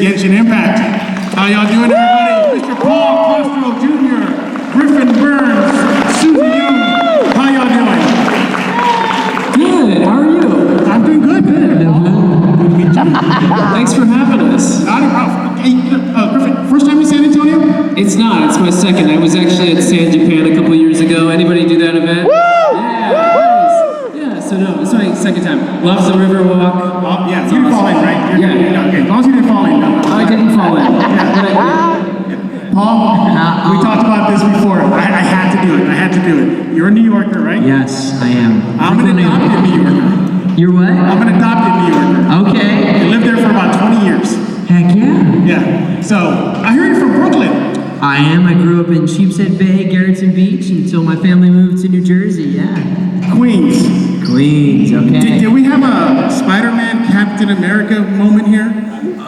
Genshin Impact. How y'all doing, everybody? Mr. Paul Castro Jr., Griffin Burns, Susie Young. How y'all doing? Good, how are you? I'm doing good, good. Good to meet you. Thanks for having us. Not a problem. Hey, Griffin, first time in San Antonio? It's not, it's my second. I was actually at San Japan a couple years ago. Anybody do that event? Woo! Yeah, nice. Yeah, so no, it's my second time. Loves the river walk. Oh, yeah, so you didn't fall in, right? Yeah. Okay, as long as you didn't fall in. I didn't fall in. Paul, we talked about this before. I had to do it. I had to do it. You're a New Yorker, right? Yes, I am. I'm an adopted New Yorker. You're what? I'm an adopted New Yorker. Okay. I lived there for about 20 years. Heck yeah. Yeah. So, I heard you're from Brooklyn. I am. I grew up in Sheepshead Bay, Garrettson Beach, until my family moved to New Jersey. Yeah. Queens. Queens, okay. Did we have a Spider-Man, Captain America moment here?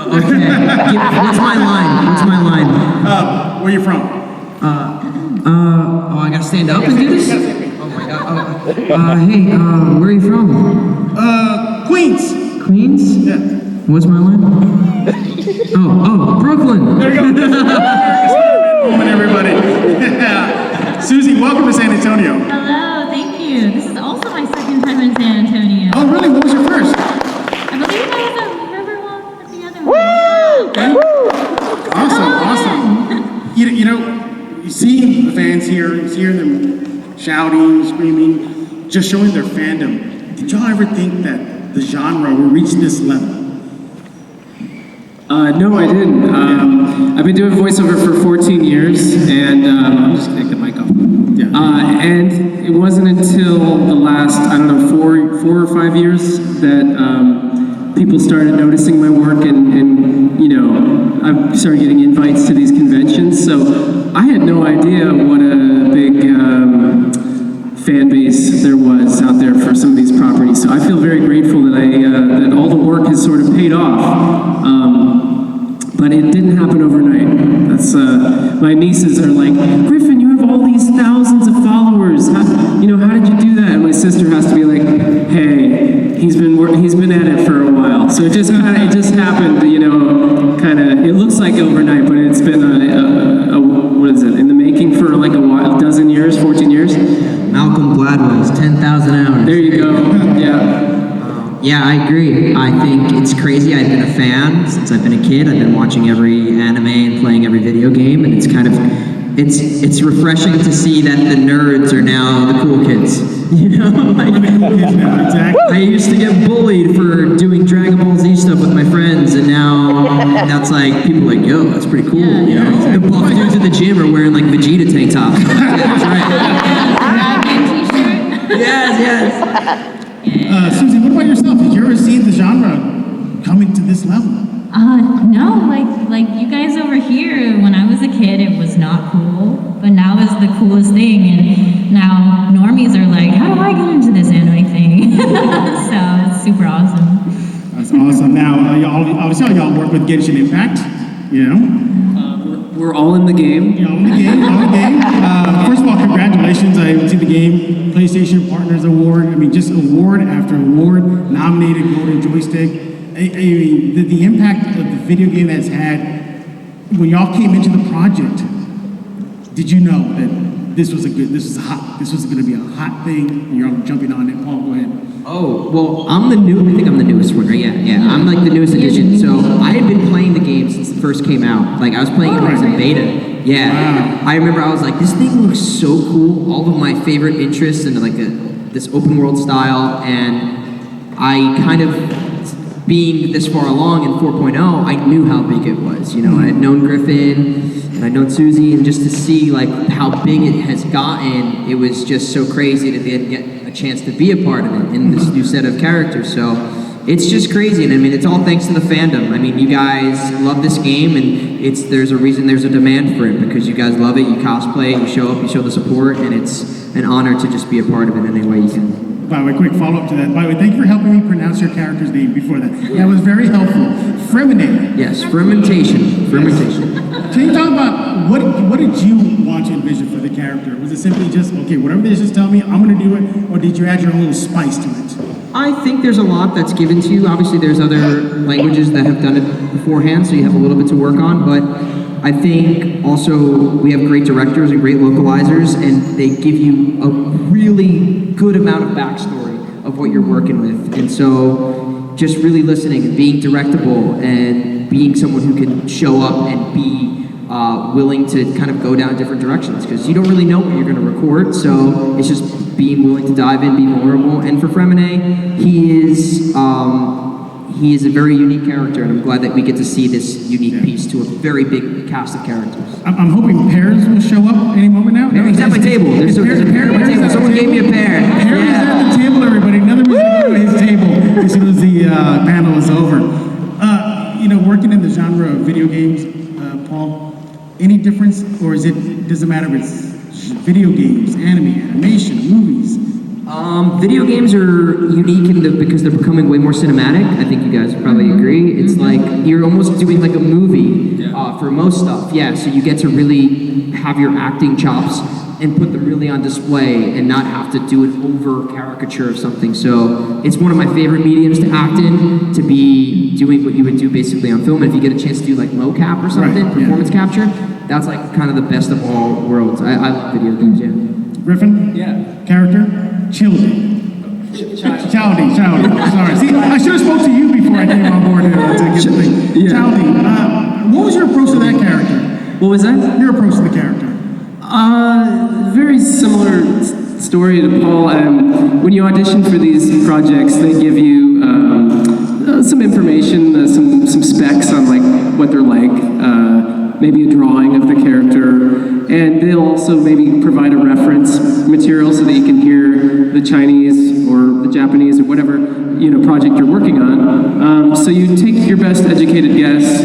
Okay. What's my line? What's my line? Where you from? Oh, I gotta stand up and do this? Oh my god. Hey, where are you from? Queens. Queens? Yeah. What's my line? Oh, Brooklyn. There you go. Moment, everybody. Yeah. Susie, welcome to San Antonio. Hello, thank you. This is also my second time in San Antonio. Oh, really? What was your first? I believe I was at Riverwalk at the other one. Okay. Awesome. You know, seeing the fans here, hearing them shouting, screaming, just showing their fandom. Did y'all ever think that the genre will reach this level? No, I didn't. I've been doing voiceover for 14 years, and I'm just gonna get the mic off. Yeah. And it wasn't until the last, I don't know, four or 5 years that people started noticing my work, and you know, I started getting invites to these conventions. So I had no idea what a big fan base there was out there for some of these properties. So I feel very grateful that that all the work has sort of paid off. But it didn't happen overnight. That's my nieces are like, Griffin, you have all these thousands of followers. How did you do that? And my sister has to be like, hey, he's been at it for a while. So it just happened. It looks like overnight, but it's been what is it, in the making for like a while, 12 years, 14 years. Malcolm Gladwell's 10,000 hours. There you go. Yeah. Yeah, I agree. I think it's crazy. I've been a fan since I've been a kid. I've been watching every anime and playing every video game, and it's refreshing to see that the nerds are now the cool kids. You know, like, Exactly. I used to get bullied for doing Dragon Ball Z stuff with my friends, and now that's like people are like, yo, that's pretty cool. You know, the buff dudes at the gym are wearing like Vegeta tank tops. Yeah, that's right. T-shirt. Yes. Susie, what about yourself? Did you ever see the genre coming to this level? No, like you guys over here, when I was a kid, it was not cool, but now it's the coolest thing, and now normies are like, how do I get into this anime thing? So it's super awesome. That's awesome. Now, obviously, y'all work with Genshin Impact, you know? We're all in the game. All in the game. First of all, congratulations. I see the game, PlayStation Partners Award. I mean, just award after award, nominated Golden Joystick. I mean, the impact of the video game that's had, when y'all came into the project, did you know that this was going to be a hot thing, and you're all jumping on it? Paul, go ahead. Oh, well, I think I'm the newest one, right? Yeah. I'm like the newest edition. So I had been playing the game since it first came out. Like, I was playing it when it was in beta. Yeah. Wow. I remember I was like, this thing looks so cool. All of my favorite interests in like this open world style, and I kind of, being this far along in 4.0, I knew how big it was. You know, I had known Griffin, and I'd known Susie, and just to see like how big it has gotten, it was just so crazy that they didn't get a chance to be a part of it in this new set of characters. So it's just crazy, and I mean, it's all thanks to the fandom. I mean, you guys love this game, and there's a reason there's a demand for it, because you guys love it, you cosplay, you show up, you show the support, and it's an honor to just be a part of it in any way you can. By the way, quick follow-up to that. By the way, thank you for helping me pronounce your character's name before that. That was very helpful. Freminator. Yes, fermentation. Can you talk about what did you want to envision for the character? Was it simply just, okay, whatever they just tell me, I'm going to do it, or did you add your own little spice to it? I think there's a lot that's given to you. Obviously, there's other languages that have done it beforehand, so you have a little bit to work on. But I think also we have great directors and great localizers, and they give you a really good amount of backstory of what you're working with. And so just really listening and being directable and being someone who can show up and be willing to kind of go down different directions, because you don't really know what you're going to record, so it's just being willing to dive in, be vulnerable. And for Fremine, he is a very unique character, and I'm glad that we get to see this unique piece to a very big cast of characters. I'm hoping pears will show up any moment now. He's at my table. There's a pear at my table. Someone gave me a pear. Pear is at the table, everybody. Another reason to go to his table as soon as the panel is over. Working in the genre of video games, Paul, any difference, or does it matter if it's video games, animation, movies? Video games are unique because they're becoming way more cinematic. I think you guys probably agree. It's like you're almost doing like a movie for most stuff. Yeah, so you get to really have your acting chops and put them really on display and not have to do an over caricature of something. So it's one of my favorite mediums to act in, to be doing what you would do basically on film. And if you get a chance to do like mocap or something, performance capture, that's like kind of the best of all worlds. I love video games, yeah. Griffin? Yeah. Character? Childy. Chowdy. Sorry. See, I should have spoke to you before I came on board here to get the thing. Yeah. Chowdy. What was your approach to that character? What was that? Your approach to the character? Very similar story to Paul. When you audition for these projects, they give you some information, some specs on like what they're like, maybe a drawing of the character, and they'll also maybe provide a reference material so that you can hear the Chinese or the Japanese or whatever project you're working on. So you take your best educated guess.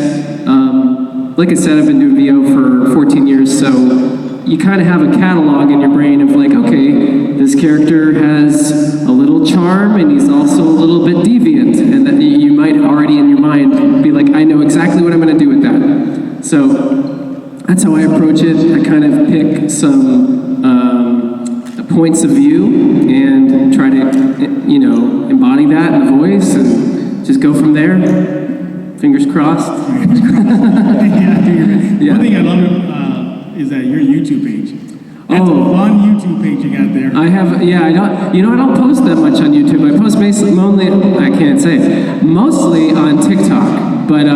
Like I said, I've been doing VO for 14 years, so you kind of have a catalog in your brain of like, okay, this character has a little charm and he's also a little bit deviant, and that you might already in your mind be like, I know exactly what I'm going to do with that. So that's how I approach it. I kind of pick some points of view and try to, embody that in the voice and just go from there. Fingers crossed. Yeah. One thing I love is that your YouTube page. That's a fun YouTube page you got there. I have, I don't post that much on YouTube. I post mostly on TikTok, but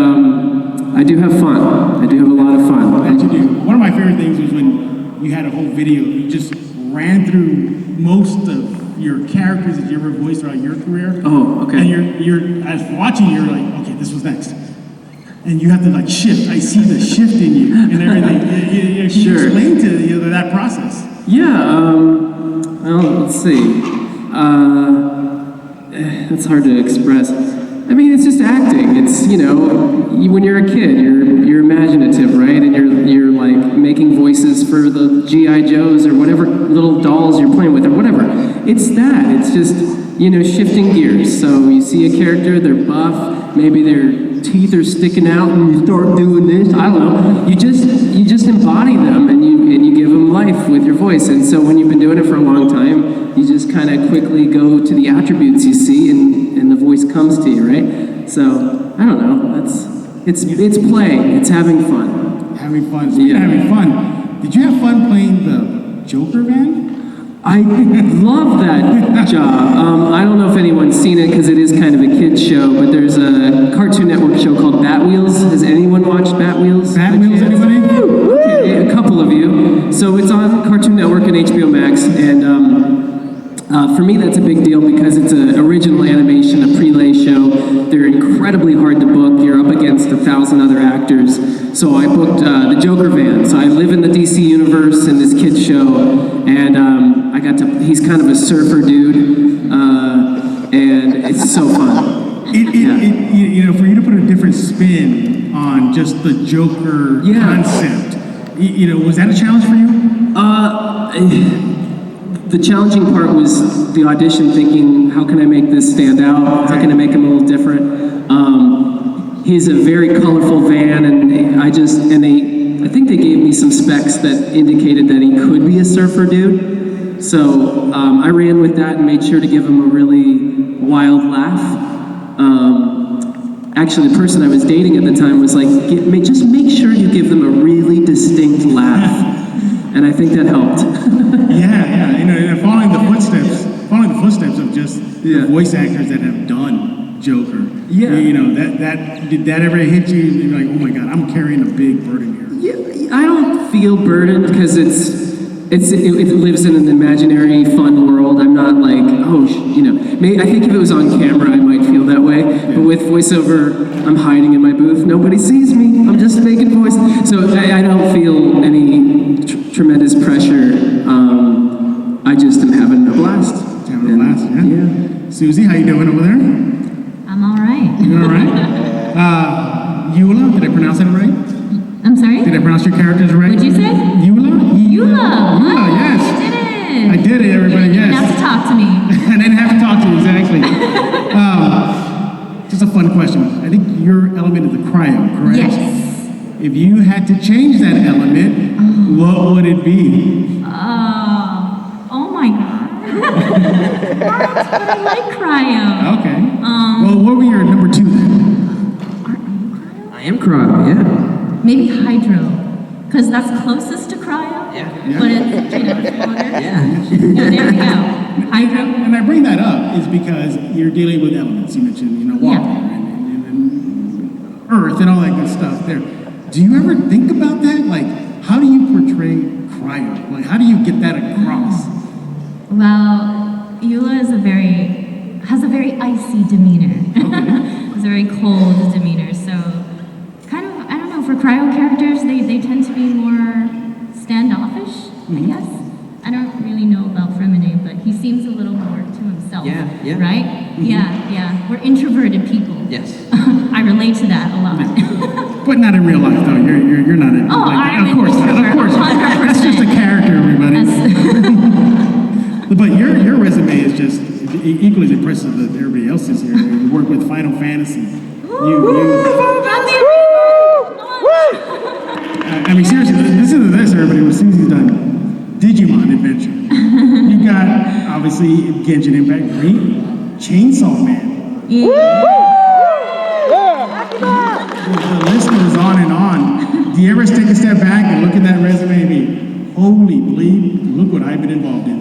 I do have fun. I do have a lot of fun. That you do. One of my favorite things was when you had a whole video, you just ran through most of your characters that you ever voiced throughout your career. Oh, okay. And you're as watching, you're like, okay, this was next. And you have to like shift. I see the shift in you and everything. Can you explain to that process? Yeah. Well, let's see. That's hard to express. I mean, it's just acting. It's when you're a kid, you're imaginative, right? And you're like making voices for the G.I. Joes or whatever little dolls you're playing with or whatever. It's that. It's just shifting gears. So you see a character, they're buff, maybe their teeth are sticking out, and you start doing this. I don't know. You just embody them, and you give them life with your voice. And so when you've been doing it for a long time, you just kind of quickly go to the attributes you see, and the voice comes to you, right? So I don't know. It's play. It's having fun. Having fun. Speaking of having fun, did you have fun playing the Joker van? I love that job. I don't know if anyone's seen it because it is kind of a kid's show, but there's a Cartoon Network show called Bat Wheels. Has anyone watched Bat Wheels? Bat Wheels, anybody? Okay, a couple of you. So it's on Cartoon Network and HBO Max, and for me that's a big deal because it's an original animation, a prelay show. They're incredibly hard to book. You're up against 1,000 other actors. So I booked the Joker van. So I live in the DC universe in this kid's show, and he's kind of a surfer dude, and it's so fun. For you to put a different spin on just the Joker concept, was that a challenge for you? The challenging part was the audition, thinking, how can I make this stand out? How can I make him a little different? He's a very colorful van, and I think they gave me some specs that indicated that he could be a surfer dude. So I ran with that and made sure to give him a really wild laugh. Actually, the person I was dating at the time was like, just make sure you give them a really distinct laugh. And I think that helped. Yeah, and following the footsteps of just the voice actors that have done Joker. Yeah. Did that ever hit you? You're like, oh my God, I'm carrying a big burden here. Yeah, I don't feel burdened because it lives in an imaginary, fun world. I'm not like, I think if it was on camera, I might feel that way. But with voiceover, I'm hiding in my booth. Nobody sees me. I'm just making voice. So I don't feel any tremendous pressure. I just am having a blast. Having a blast, yeah. Susie, how you doing over there? I'm all right. You all right? Eula, did I pronounce that right? I'm sorry? Did I pronounce your characters right? What'd you say? Eula? Eula. Eula, yes. You did it. I did it, everybody, You didn't yes. have to talk to me. I didn't have to talk to you, exactly. Just a fun question. I think your element is the cryo, correct? Yes. If you had to change that element, what would it be? Oh my God. But I like cryo. Okay. Well, what were your number 2 then? Aren't you cryo? I am cryo, yeah. Maybe hydro, because that's closest to cryo. Yeah. But it's water. Yeah. There we go. Hydro. And I bring that up is because you're dealing with elements. You mentioned, water Yeah. and earth and all that good stuff there. Do you ever think about that? Like, how do you portray cryo? Like, how do you get that across? Well, Eula has a very icy demeanor. It's a very cold demeanor. So, kind of, I don't know, for cryo characters, they tend to be more standoffish, I guess. I don't really know about Fremine, but he seems a little more to himself. Yeah. Right? Yeah. We're introverted people. Yes. I relate to that a lot. But not in real life, though. You're not. I'm of course an not. Of course not. 100%. That's just a character, everybody. But your resume is just equally as impressive as everybody else's here. You work with Final Fantasy. I mean, seriously, listen to this, everybody. What Susie's done, Digimon Adventure. You got obviously Genshin Impact, great Chainsaw Man. The list goes on and on. Do you ever take a step back and look at that resume and be, holy bleep, look what I've been involved in?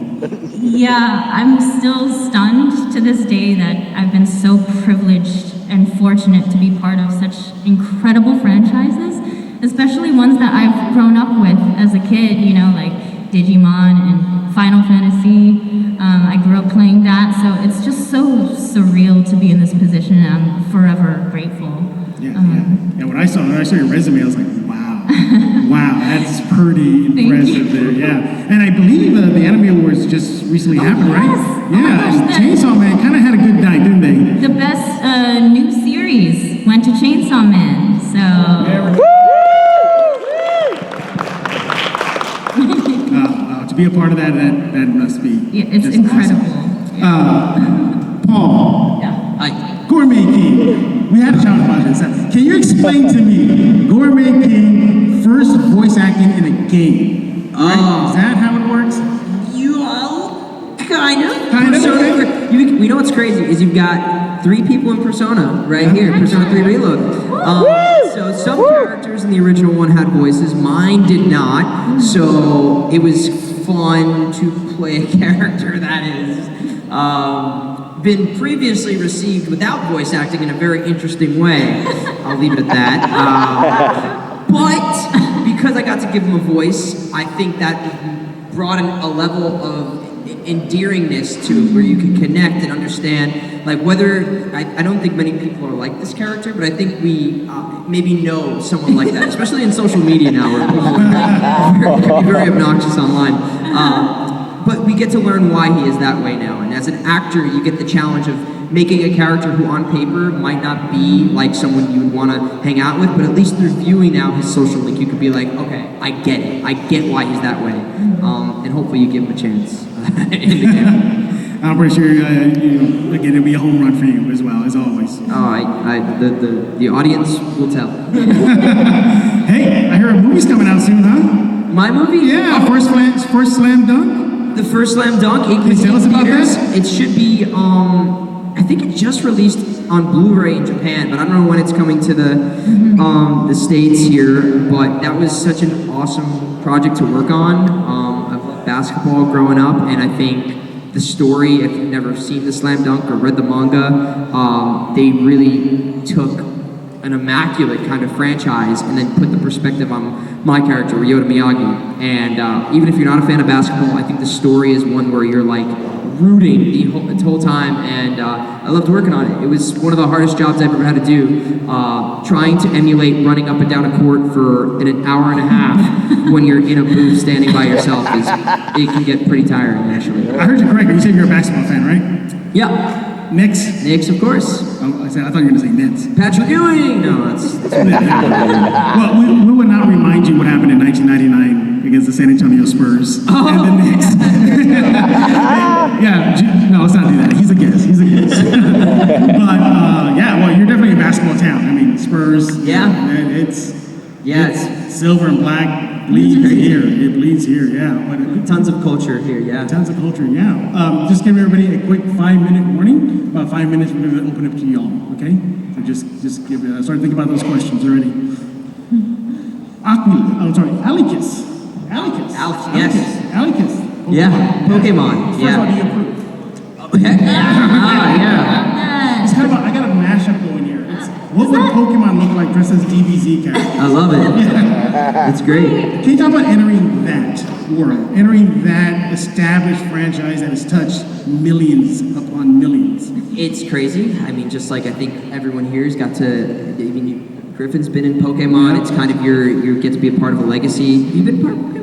Yeah, I'm still stunned to this day that I've been so privileged and fortunate to be part of such incredible franchises, especially ones that I've grown up with as a kid, like Digimon and Final Fantasy. I grew up playing that, so it's just so surreal to be in this position, and I'm forever grateful. Yeah. When I saw your resume, I was like, wow. Wow, that's pretty impressive there, yeah. And I believe the Anime Awards just recently happened, yes. right? Oh my Yeah, gosh, and Chainsaw Man kind of had a good night, didn't they? The best new series went to Chainsaw Man, so... To be a part of that must be Yeah, it's just incredible. awesome. Paul, Hi. Gourmet King. We had a chat about this. Can you explain to me Gourmet King first voice acting in a game? Right? Is that how it works? Kind of. Kind of, Persona, okay. you know what's crazy is you've got 3 people in Persona right here, Persona 3 Reload. So some characters in the original one had voices, mine did not. So it was fun to play a character that has been previously received without voice acting in a very interesting way. I'll leave it at that. But because I got to give him a voice, I think that brought a level of endearingness to it where you can connect and understand, like whether, I don't think many people are like this character, but I think we maybe know someone like that, especially in social media now where people can be very obnoxious online. But we get to learn why he is that way now, and as an actor you get the challenge of making a character who on paper might not be like someone you would want to hang out with, but at least through viewing now his social link, you could be like, okay, I get it. I get why he's that way. And hopefully you give him a chance in the game. I'm pretty sure, again, it'll be a home run for you as well, as always. Oh, the audience will tell. Hey, I heard a movie's coming out soon, huh? My movie? Yeah, first slam dunk. The first slam dunk, Can you tell us about meters. that? It should be. I think it just released on Blu-ray in Japan, but I don't know when it's coming to the States here. But that was such an awesome project to work on. I loved basketball growing up, and I think the story, if you've never seen the slam dunk or read the manga, they really took an immaculate kind of franchise and then put the perspective on my character, Ryota Miyagi. And even if you're not a fan of basketball, I think the story is one where you're like rooting the whole time, and I loved working on it. It was one of the hardest jobs I've ever had to do. Trying to emulate running up and down a court for an hour and a half when you're in a booth standing by yourself it can get pretty tiring, actually. I heard you correctly. You said you're a basketball fan, right? Yeah, Knicks? Knicks, of course. Oh, I thought you were going to say Nets. Patrick Ewing. No, that's Well, we will not remind you what happened in 1999 against the San Antonio Spurs and the Knicks. No, let's not do that. He's a guest. But yeah, well, you're definitely a basketball town. I mean, Spurs. Yeah. It's yes. silver and black bleeds here. It bleeds here. Yeah. But Tons of culture here. Yeah. tons of culture. Yeah. Just give everybody a quick 5-minute warning. About 5 minutes, we're going to open up to y'all. Okay. So just give it. Start thinking about those questions already. Alicus. Yes. Alicus. Yeah, Pokemon. First of all, do you Yeah. approve? Yeah. That. It's kind of I got a mashup going here. What would Pokemon look like dressed as DBZ character? I love it. It's great. Can you talk about entering that world? Entering that established franchise that has touched millions upon millions. It's crazy. I mean, just like I think everyone here has got to. I mean, Griffin's been in Pokemon. It's kind of you get to be a part of a legacy. You've been part of Pokemon?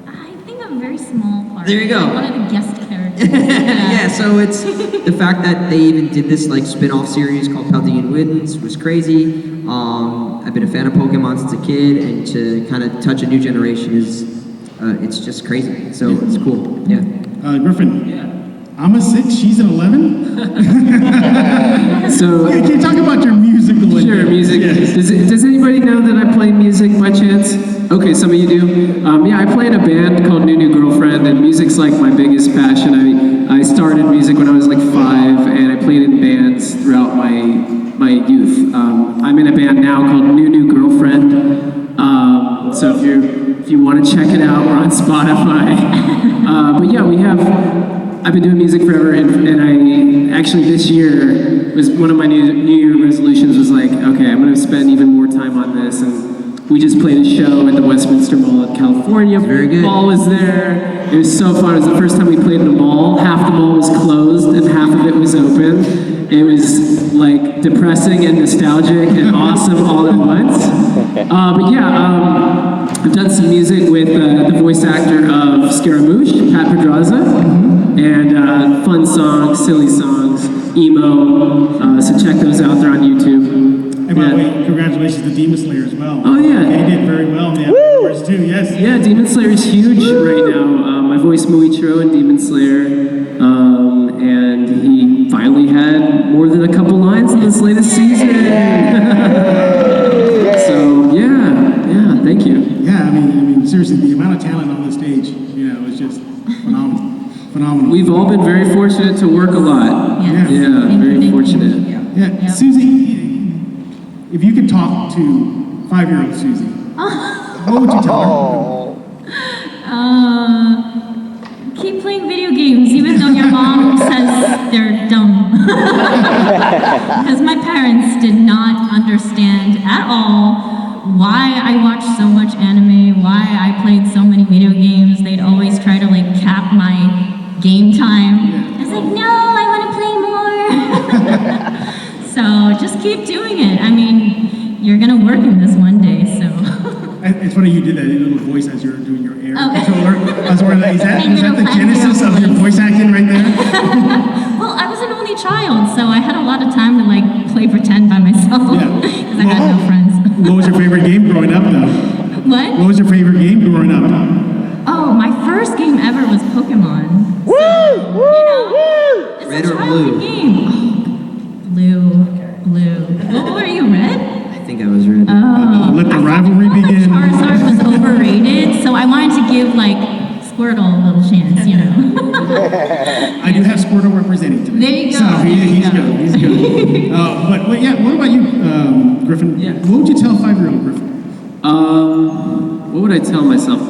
I think a very small part. There you go. Like one of the guest characters. Yeah, so it's the fact that they even did this like spin-off series called Paldean Winds was crazy. I've been a fan of Pokemon since a kid, and to kind of touch a new generation is it's just crazy. So it's cool. Yeah. Griffin. Yeah. I'm a 6, she's an 11. So, Can you talk about your musical? sure, music. Yes. Does anybody know that I play music by chance? Okay, some of you do. Yeah, I play in a band called New Girlfriend, and music's like my biggest passion. I started music when I was like 5, and I played in bands throughout my youth. I'm in a band now called New Girlfriend. So if you want to check it out, we're on Spotify. But yeah, I've been doing music forever, and I actually this year was one of my New Year resolutions was like, okay, I'm going to spend even more time on this, and we just played a show at the Westminster Mall in California. Very good. Mall was there. It was so fun. It was the first time we played in a mall. Half the mall was closed, and half of it was open. It was like depressing and nostalgic and awesome all at once. But yeah, I've done some music with the voice actor of Scaramouche, Pat Pedraza. And fun songs, silly songs, emo. So check those out. They're on YouTube. And by the way, congratulations to Demon Slayer as well. Oh, yeah. They did very well in the afterwards too, yes. Yeah, Demon Slayer is huge right now. I voiced Muichiro in Demon Slayer, and he finally had more than a couple lines in this latest season. So yeah, thank you. Yeah, I mean, seriously, the amount of talent on the stage, is just phenomenal. We've all been very fortunate to work a lot. Yes. Yeah, Thank very you. fortunate. Yeah, Yep. Susie, if you could talk to 5-year-old Susie, what would you tell her? Keep playing video games, even though your mom says they're dumb. Because my parents did not understand at all why I watched so much anime, why I played so many video games. They'd always try to cap my game time. I was like, no, I want to play more. So just keep doing it. I mean, you're gonna work in this one day, so. It's funny you did that little voice as you were doing your air Oh. controller. I was wondering, is that My the little genesis of your voice acting right there? Well, I was an only child, so I had a lot of time to play pretend by myself Yeah. because I had no friends. What was your favorite game growing up, though? What? What was your favorite game growing up? Oh, my first game ever was Pokemon. Woo! Woo! It's Red a or childhood blue? game. Oh, blue. What were you, red? I think I was ready. Oh. Let the rivalry begin. Charizard was overrated, so I wanted to give Squirtle a little chance, you know. I do have Squirtle representing today. There you go. So There you he's go. good. He's good. But yeah, what about you, Griffin? Yeah. What would you tell a 5-year-old Griffin? What would I tell myself?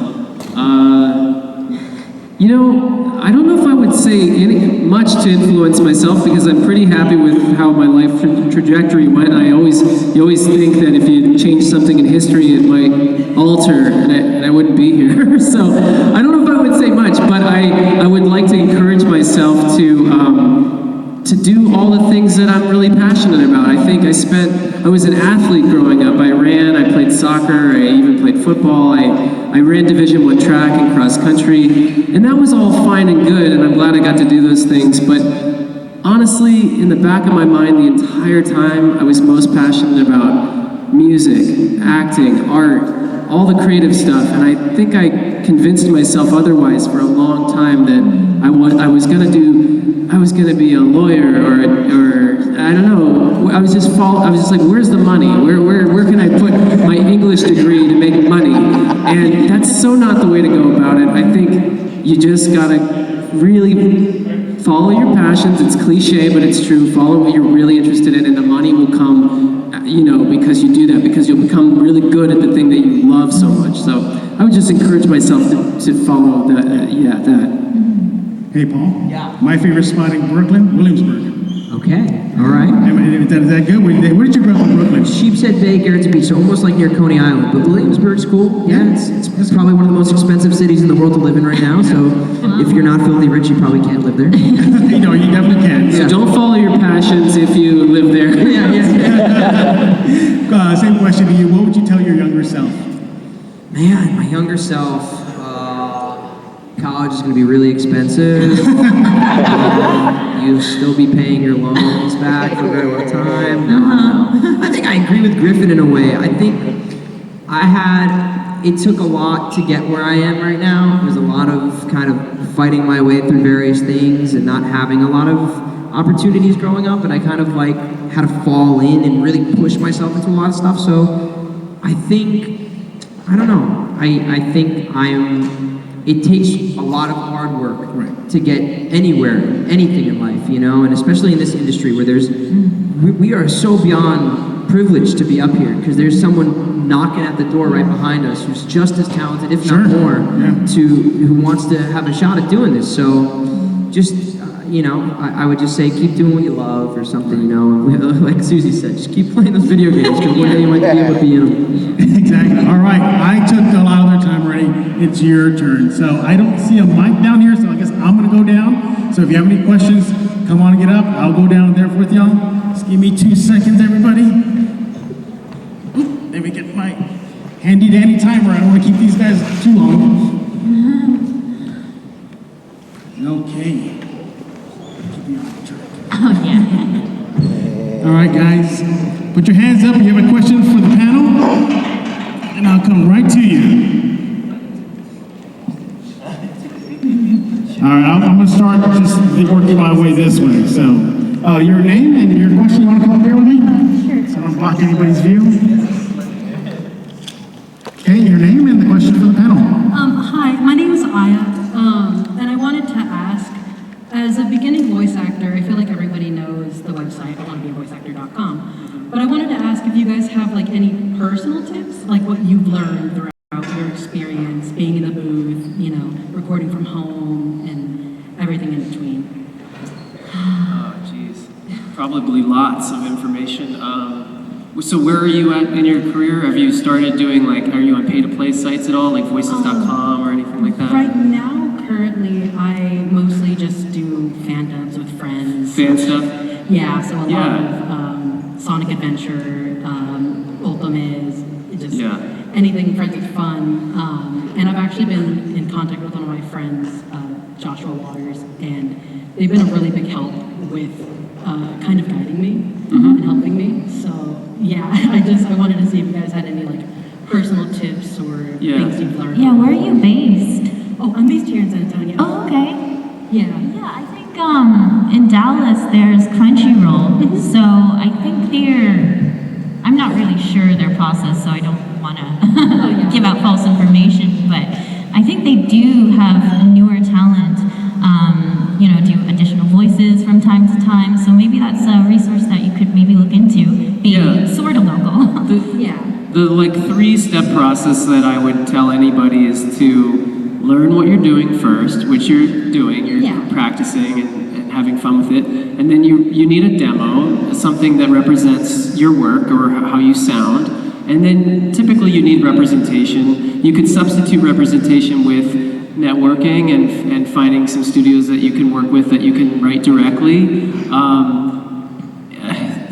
You know, I don't know if I would say much to influence myself because I'm pretty happy with how my life trajectory went. You always think that if you change something in history, it might alter, and I wouldn't be here. So I don't know if I would say much, but I would like to encourage myself to do all the things that I'm really passionate about. I was an athlete growing up. I ran, I played soccer, I even played football. I ran Division I track and cross country, and that was all fine and good, and I'm glad I got to do those things. But honestly, in the back of my mind the entire time, I was most passionate about music, acting, art, all the creative stuff, and I think I convinced myself otherwise for a long time that I was gonna be a lawyer or I don't know. I was just like, where's the money? Where can I put my English degree to make money? And that's so not the way to go about it. I think you just gotta really follow your passions. It's cliche, but it's true. Follow what you're really interested in, and the money will come, because you do that, because you'll become really good at the thing that you love so much. So I would just encourage myself to follow that. That. Hey, Paul. Yeah. My favorite spot in Brooklyn, Williamsburg. Okay, all right. Is that good? Where did you grow up in Brooklyn? Sheepshead Bay, Garrett's Beach, so almost like near Coney Island. But Williamsburg's cool. Yeah, it's probably one of the most expensive cities in the world to live in right now. So if you're not filthy rich, you probably can't live there. You definitely can. So don't follow your passions if you live there. Same question to you. What would you tell your younger self? Man, my younger self, college is going to be really expensive. You'll still be paying your loans back for a very long time. No. I think I agree with Griffin in a way. I think it took a lot to get where I am right now. There's a lot of kind of fighting my way through various things and not having a lot of opportunities growing up, and I kind of like had to fall in and really push myself into a lot of stuff. So I think, I don't know, I think it takes a lot of hard work to get anywhere, anything in life, and especially in this industry where we are so beyond privileged to be up here because there's someone knocking at the door right behind us who's just as talented, if not more, who wants to have a shot at doing this. So just, I would just say keep doing what you love or something, like Susie said, just keep playing those video games because one day you might be able to be in them. Exactly. All right. I took a lot of their time already. It's your turn. So I don't see a mic down here, so I guess I'm going to go down. So if you have any questions, come on and get up. I'll go down there with y'all. Just give me 2 seconds, everybody. Let me get my handy-dandy timer. I don't want to keep these guys too long. Okay. Oh, yeah. All right, guys. Put your hands up if you have a question for the panel, and I'll come right to you. All right, I'm going to start just working my way this way. So, your name and your question, you want to come up here with me? Sure. So I don't block anybody's view. Okay, your name and the question for the panel. Hi, my name is Aya, and I wanted to ask, as a beginning voice actor, I feel like everybody knows the website, iwannabeavoiceactor.com, but I wanted to ask if you guys have like any personal tips, like what you've learned throughout your experience being in the booth, recording from home and everything in between. Oh, geez. Probably lots of information. So where are you at in your career? Have you started doing are you on pay-to-play sites at all, like voices.com or anything like that? Right now, currently, I mostly just do fandoms with friends. Fan stuff? Yeah, so a lot of Sonic Adventure, Ultimates, just anything friends with fun. And I've actually been in contact with one of my friends, Joshua Waters, and they've been a really big help with kind of guiding me and helping me. So yeah, I wanted to see if you guys had any personal tips or things you've learned. Yeah, where are you based? Oh, I'm based here in San Antonio. Oh, okay. Yeah. Yeah, I think in Dallas there's Crunchyroll, so I think I'm not really sure their process, so I don't want to give out false information, but I I think they do have newer talent, do additional voices from time to time. So maybe that's a resource that you could maybe look into, being sort of local. Yeah. The 3-step process that I would tell anybody is to learn what you're doing first, which you're doing, you're practicing and having fun with it. And then you need a demo, something that represents your work or how you sound. And then typically you need representation. You could substitute representation with networking and finding some studios that you can work with that you can write directly.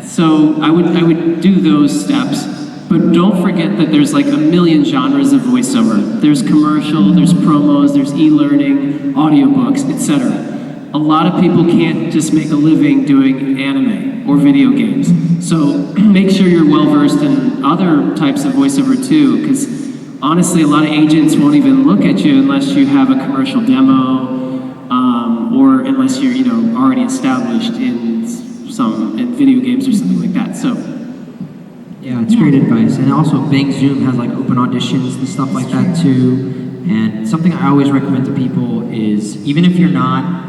So I would do those steps, but don't forget that there's like a million genres of voiceover. There's commercial, there's promos, there's e-learning, audiobooks, etc. A lot of people can't just make a living doing anime or video games. So make sure you're well versed in other types of voiceover too, because honestly, a lot of agents won't even look at you unless you have a commercial demo, or unless you're, already established in video games or something like that. So, Yeah, it's great advice. And also, Bang Zoom has like open auditions and stuff like that too. And something I always recommend to people is, even if you're not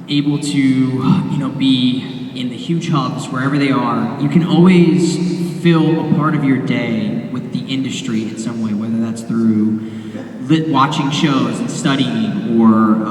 able to, be in the huge hubs wherever they are, you can always fill a part of your day with the industry in some way, whether that's through watching shows and studying, or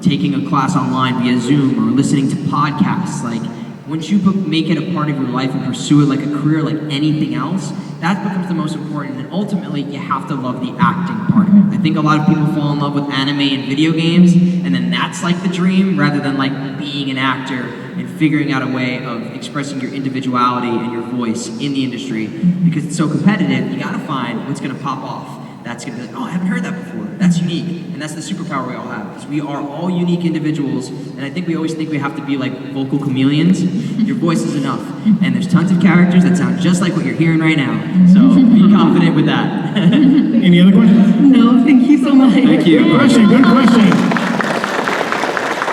taking a class online via Zoom, or listening to podcasts. Like, once you make it a part of your life and pursue it like a career, like anything else, that becomes the most important. And ultimately, you have to love the acting part of it. I think a lot of people fall in love with anime and video games, and then that's like the dream, rather than like being an actor and figuring out a way of expressing your individuality and your voice in the industry. Because it's so competitive, you gotta find what's gonna pop off. That's gonna be like, oh, I haven't heard that before. That's unique. And that's the superpower we all have, because we are all unique individuals. And I think we always think we have to be like vocal chameleons. Your voice is enough. And there's tons of characters that sound just like what you're hearing right now. So be confident with that. Any other questions? No, thank you so much. thank you. Good question.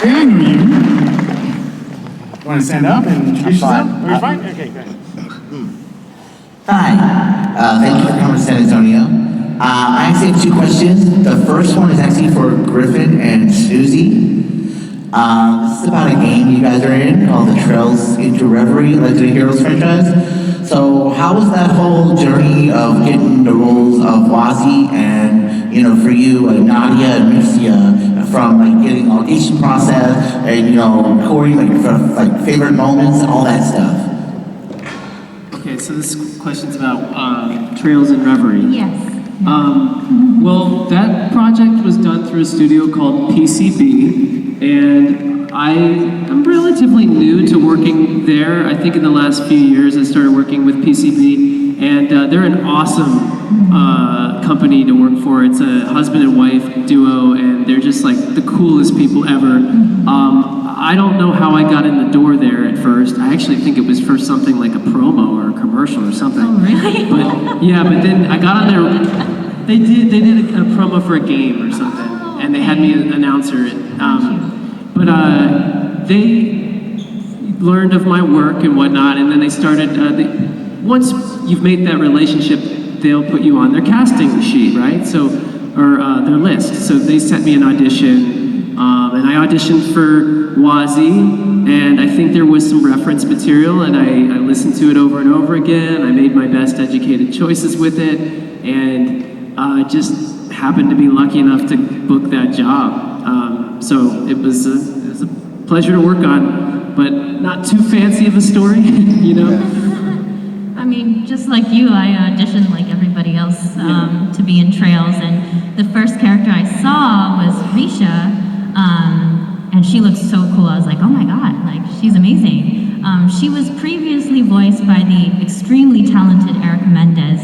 Yeah, I know you. Want to stand up and introduce yourself? fine. Are you fine? Okay, go ahead. Hi, thank you for coming to San Antonio. I actually have 2 questions. The first one is actually for Griffin and Susie. This is about a game you guys are in called the Trails into Reverie, Legendary Heroes franchise. So how was that whole journey of getting the roles of Wazi and, for you, Nadia and Mircea, from getting audition process and, recording favorite moments and all that stuff? Okay, so this question's about Trails in Reverie. Yes. Well, that project was done through a studio called PCB, and I'm relatively new to working there. I think in the last few years I started working with PCB, and they're an awesome company to work for. It's a husband and wife duo, and they're just like the coolest people ever. I don't know how I got in the door there at first. I actually think it was for something like a promo or a commercial or something. Oh, really? But then I got on there. They did a promo for a game or something, and they had me announcer it. But they learned of my work and whatnot, and then they started. Once you've made that relationship, they'll put you on their casting sheet, right? So, or their list. So they sent me an audition, and I auditioned for Wazi, and I think there was some reference material, and I listened to it over and over again. I made my best educated choices with it, and just happened to be lucky enough to book that job. So it was a pleasure to work on, but not too fancy of a story, I mean, just like you, I auditioned like everybody else to be in Trails, and the first character I saw was Risha, and she looked so cool. I was like, oh my god, like she's amazing. She was previously voiced by the extremely talented Erica Mendez,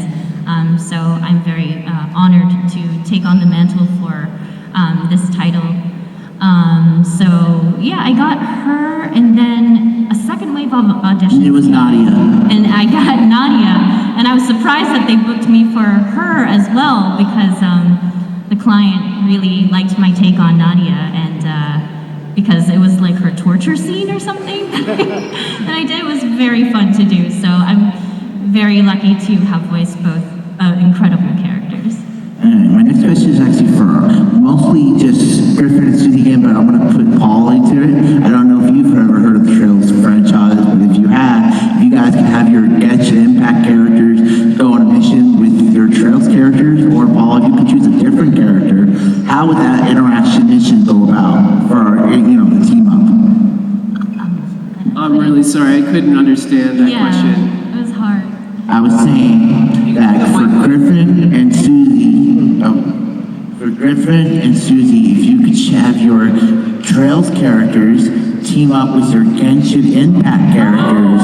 so I'm very honored to take on the mantle for this title. So yeah, I got her, and then a second wave of auditions. It was Nadia. And I got Nadia, and I was surprised that they booked me for her as well, because the client really liked my take on Nadia, and because it was like her torture scene or something that I did. It was very fun to do, so I'm very lucky to have voiced both incredible characters. my next question is actually for mostly just Griffin and Susie again, but I'm going to put Paul into it. I don't know if you've ever heard of the Trails franchise, but if you have, if you guys can have your Genshin Impact characters go on a mission with your Trails characters, or Paul, if you could choose a different character, how would that interaction mission go about for, the team up? I'm really sorry, I couldn't understand that question. Yeah, it was hard. I was saying that for Griffin and Susie, if you could have your Trails characters team up with your Genshin Impact characters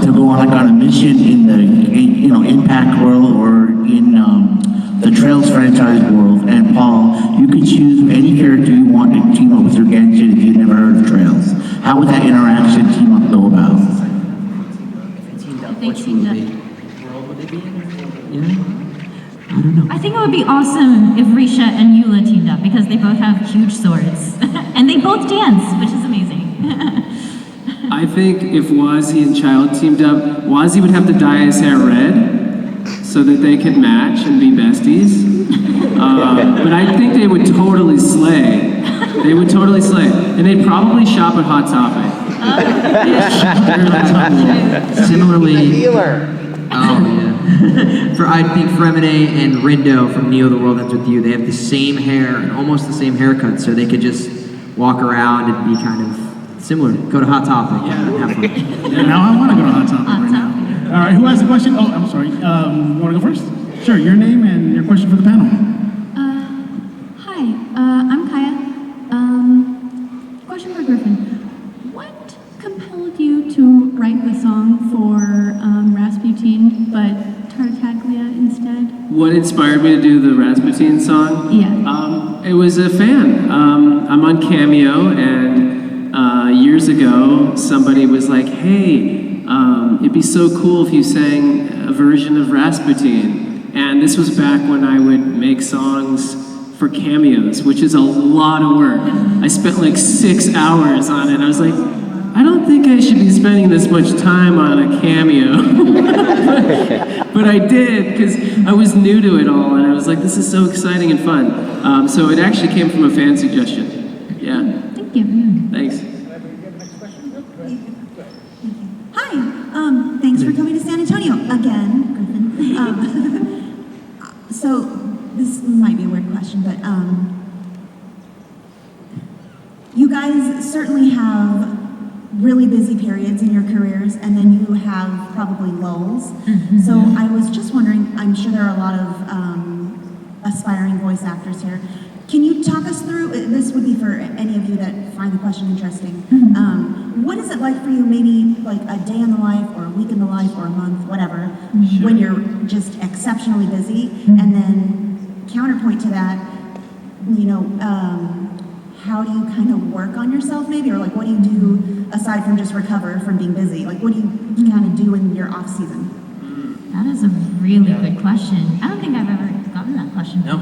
to go on a mission in the Impact world or in the Trails franchise world. And Paul, you could choose any character you want to team up with your Genshin if you've never heard of Trails. How would that interaction team up go about? I think teamed up. World would they be in? Yeah? I don't know. I think it would be awesome if Risha and Eula teamed up because they both have huge swords and they both dance, which is amazing. I think if Wazzy and Child teamed up, Wazzy would have to dye his hair red so that they could match and be besties. But I think they would totally slay. They would totally slay. And they'd probably shop at Hot Topic. Similarly, I think Fremine and Rindo from Neo the World Ends With You, they have the same hair and almost the same haircut, so they could just walk around and be kind of similar. Go to Hot Topic and have fun. Yeah, now I want to go to Hot Topic right now. All right, who has the question? Oh, I'm sorry. You want to go first? Sure, your name and your question for the panel. Hi, I'm Kaya. Question for Griffin. What compelled you to write the song for Rasputin, but Tartaglia instead? What inspired me to do the Rasputin song? Yeah. It was a fan. I'm on Cameo, and years ago, somebody was like, hey, it'd be so cool if you sang a version of Rasputin. And this was back when I would make songs for cameos, which is a lot of work. I spent like 6 hours on it. I was like, I don't think I should be spending this much time on a cameo. but I did, because I was new to it all, and I was like, this is so exciting and fun. So it actually came from a fan suggestion. Yeah. Thank you. Thanks. Hi, thanks for coming to San Antonio again, Griffin. So this might be a weird question, but you guys certainly have really busy periods in your careers, and then you have probably lulls. So I was just wondering, I'm sure there are a lot of aspiring voice actors here. Can you talk us through, this would be for any of you that find the question interesting, what is it like for you, maybe like a day in the life or a week in the life or a month, whatever, when you're just exceptionally busy, and then counterpoint to that, how do you kind of work on yourself maybe, or like what do you do aside from just recover from being busy? Like what do you kind of do in your off season? That is a really good question. I don't think I've ever gotten that question. No.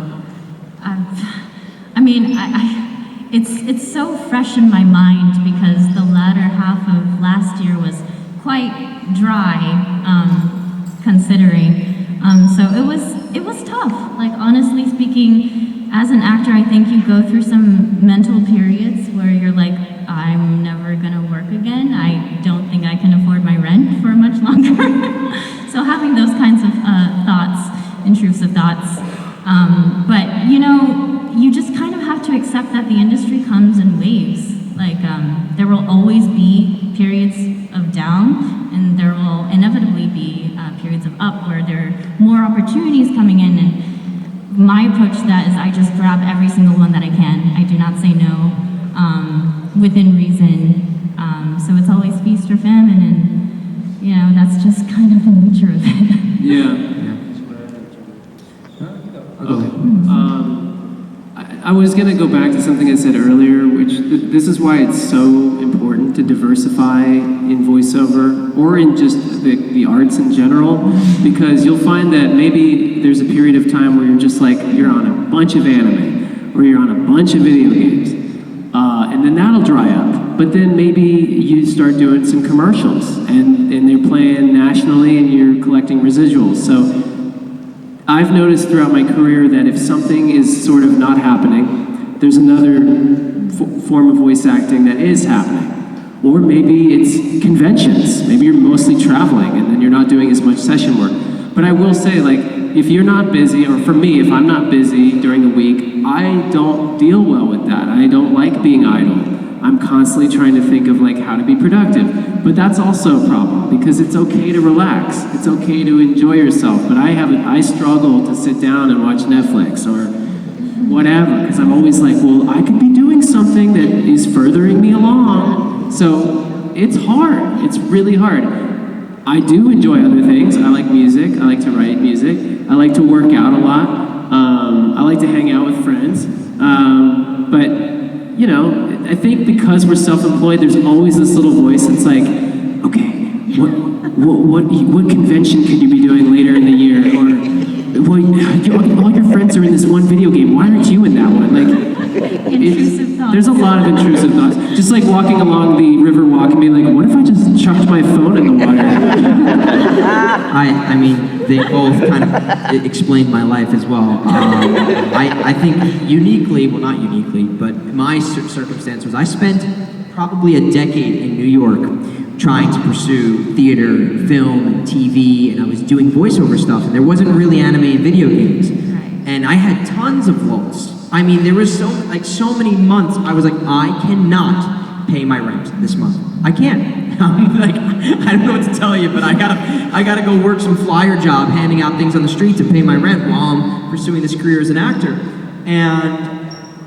It's so fresh in my mind because the latter half of last year was quite dry, considering. So it was tough. Like honestly speaking, as an actor, I think you go through some mental periods where you're like, I'm never gonna work again. I don't think I can afford my rent for much longer. So having those kinds of thoughts, intrusive thoughts. But you just kind of have to accept that the industry comes in waves. Like there will always be periods of down, and there will inevitably be periods of up where there are more opportunities coming in. And my approach to that is I just grab every single one that I can. I do not say no within reason. So it's always feast or famine, and that's just kind of the nature of it. Yeah. I was going to go back to something I said earlier, which this is why it's so important to diversify in voiceover or in just the arts in general, because you'll find that maybe there's a period of time where you're just like, you're on a bunch of anime or you're on a bunch of video games, and then that'll dry up. But then maybe you start doing some commercials and they're playing nationally and you're collecting residuals. So I've noticed throughout my career that if something is sort of not happening, there's another form of voice acting that is happening. Or maybe it's conventions. Maybe you're mostly traveling and then you're not doing as much session work. But I will say, like, if you're not busy, or for me, if I'm not busy during the week, I don't deal well with that. I don't like being idle. I'm constantly trying to think of like how to be productive. But that's also a problem because it's okay to relax. It's okay to enjoy yourself. But I struggle to sit down and watch Netflix or whatever, because I'm always like, well, I could be doing something that is furthering me along. So it's hard. It's really hard. I do enjoy other things. I like music. I like to write music. I like to work out a lot. I like to hang out with friends. But you know, I think because we're self-employed, there's always this little voice that's like, okay, what convention could you be doing later in the year? Or well, all your friends are in this one video game. Why aren't you in that one? Like, Intrusive thoughts. there's a lot of intrusive thoughts. Just like walking along the river walk and being like, what if I just chucked my phone in the water? I mean, they both kind of explained my life as well. I think uniquely, well, not uniquely, but my circumstance was I spent probably a decade in New York trying to pursue theater, film, and TV, and I was doing voiceover stuff, and there wasn't really anime and video games. And I had tons of lulls. I mean, there was so many months I was like, I cannot pay my rent this month. I can't. I'm like, I don't know what to tell you, but I gotta go work some flyer job handing out things on the street to pay my rent while I'm pursuing this career as an actor. And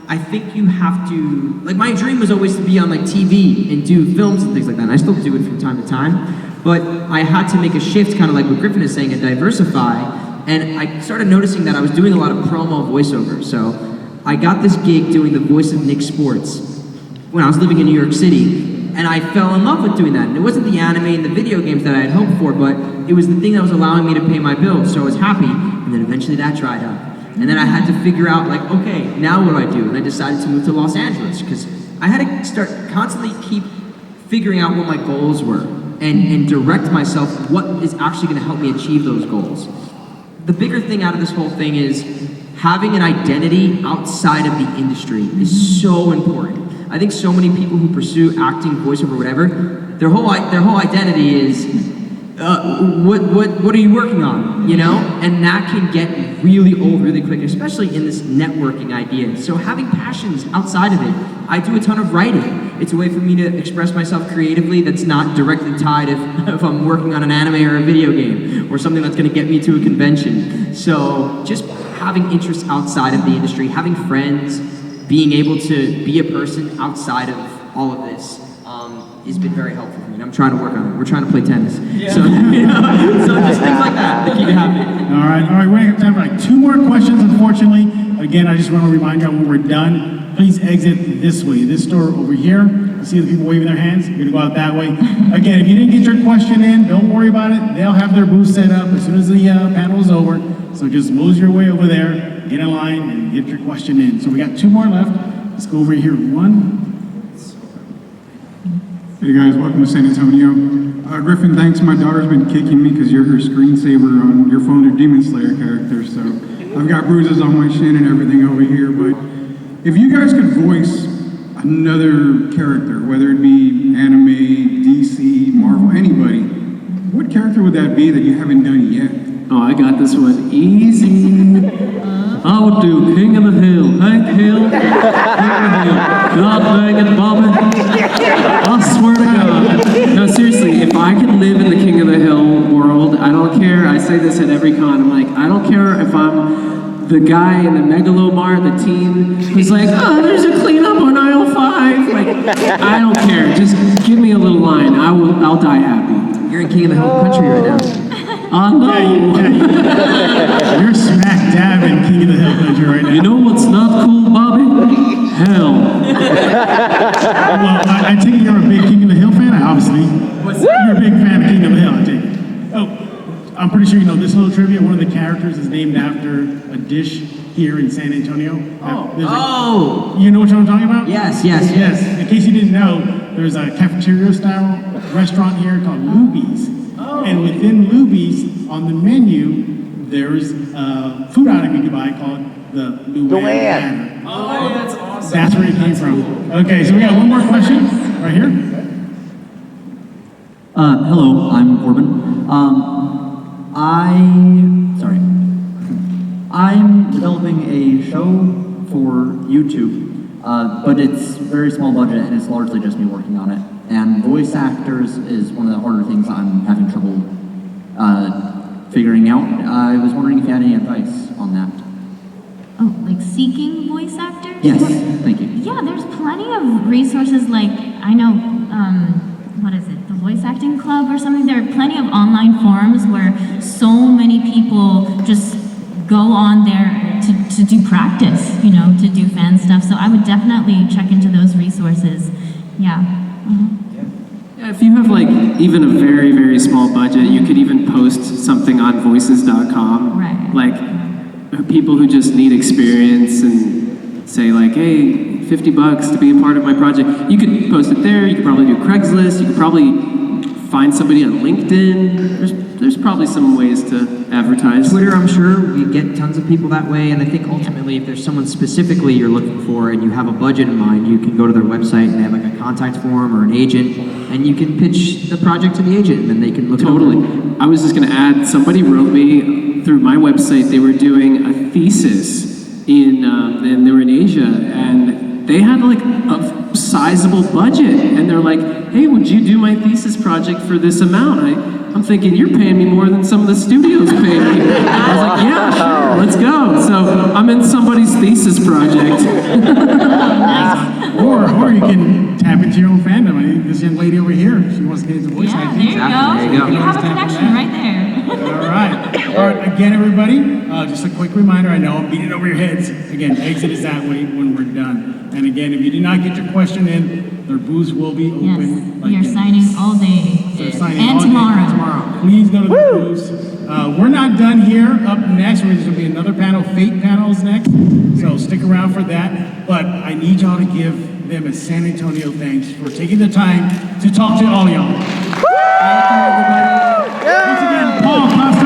I think you have to, like, my dream was always to be on like TV and do films and things like that. And I still do it from time to time, but I had to make a shift, kind of like what Griffin is saying, and diversify. And I started noticing that I was doing a lot of promo voiceover. So I got this gig doing the voice of Nick Sports when I was living in New York City, and I fell in love with doing that. And it wasn't the anime and the video games that I had hoped for, but it was the thing that was allowing me to pay my bills, so I was happy. And then eventually that dried up. And then I had to figure out, like, okay, now what do I do? And I decided to move to Los Angeles, because I had to start constantly keep figuring out what my goals were and direct myself what is actually going to help me achieve those goals. The bigger thing out of this whole thing is having an identity outside of the industry is so important. I think so many people who pursue acting, voiceover, whatever, their whole identity is, what are you working on, you know? And that can get really old really quick, especially in this networking idea. So having passions outside of it, I do a ton of writing. It's a way for me to express myself creatively that's not directly tied if I'm working on an anime or a video game or something that's gonna get me to a convention. So just having interests outside of the industry, having friends, being able to be a person outside of all of this has been very helpful for me. And I'm trying to work on it. We're trying to play tennis. Yeah. So, you know, so just things like that keep you happy. All right, we're gonna have time for like 2 more questions, unfortunately. Again, I just want to remind you when we're done, please exit this way. This door over here, you see the people waving their hands? You're gonna go out that way. Again, if you didn't get your question in, don't worry about it. They'll have their booth set up as soon as the panel is over. So just mosey your way over there, get in line, and get your question in. So we got 2 more left. Let's go over here. 1. Hey guys, welcome to San Antonio. Griffin, thanks. My daughter's been kicking me because you're her screensaver on your phone or Demon Slayer character, so I've got bruises on my shin and everything over here. But if you guys could voice another character, whether it be anime, DC, Marvel, anybody, what character would that be that you haven't done yet? Oh, I got this one easy. I would do King of the Hill, Hank Hill, King of the Hill. God dang it, Bobby. I swear to God. No, seriously, if I could live in the King of the Hill world, I don't care. I say this at every con. I'm like, I don't care if I'm the guy in the Megalomart, the teen who's like, oh, there's a cleanup on aisle 5. Like, I don't care. Just give me a little line. I'll die happy. You're in King of the Hill country right now. No. You're smack dab in King of the Hill country right now. You know what's not cool, Bobby? Hell. Well, I take it you're a big King of the Hill fan, obviously. You're a big fan of King of the Hill, I take it. Oh, I'm pretty sure you know this little trivia. One of the characters is named after a dish here in San Antonio. You know what I'm talking about? Yes. In case you didn't know, there's a cafeteria-style restaurant here called Luby's. And within Luby's, on the menu, there's a food item you can buy called the Luann. Oh, that's awesome. That's where it came from. Okay, so we got one more question right here. Hello, I'm Corbin. I'm developing a show for YouTube, but it's very small budget and it's largely just me working on it. And voice actors is one of the harder things I'm having trouble figuring out. I was wondering if you had any advice on that. Oh, like seeking voice actors? Yes, thank you. Yeah, there's plenty of resources. Like I know, what is it? The Voice Acting Club or something. There are plenty of online forums where so many people just go on there to do practice, you know, to do fan stuff. So I would definitely check into those resources. Yeah. Yeah, if you have like even a very, very small budget, you could even post something on voices.com. Right. Like people who just need experience and say like, hey, $50 to be a part of my project. You could post it there. You could probably do Craigslist. You could probably find somebody on LinkedIn. There's probably some ways to advertise. Twitter, I'm sure we get tons of people that way, and I think ultimately if there's someone specifically you're looking for and you have a budget in mind, you can go to their website and they have like a contact form or an agent, and you can pitch the project to the agent, and then they can look Totally. over. I was just going to add, somebody wrote me through my website, they were doing a thesis and they were in Asia, and they had like a sizable budget, and they're like, hey, would you do my thesis project for this amount? I'm thinking, you're paying me more than some of the studios pay me. I was like, yeah, sure, let's go. So I'm in somebody's thesis project. Or you can tap into your own fandom. I think this young lady over here, she wants to get into voice Yeah, acting. there you go. There you go. You have a Tap into connection that. right there. All right, again, everybody, just a quick reminder, I know I'm beating over your heads. Again, exit is that way when we're done. And again, if you did not get your question in, their booths will be Yes, open. we are signing all day. So signing And all day. tomorrow. Please go to the booths. We're not done here. Up next, there's gonna be another panel, Fate panels next. So stick around for that. But I need y'all to give them a San Antonio thanks for taking the time to talk to all y'all. Thank you, everybody. Once again, Paul Costa.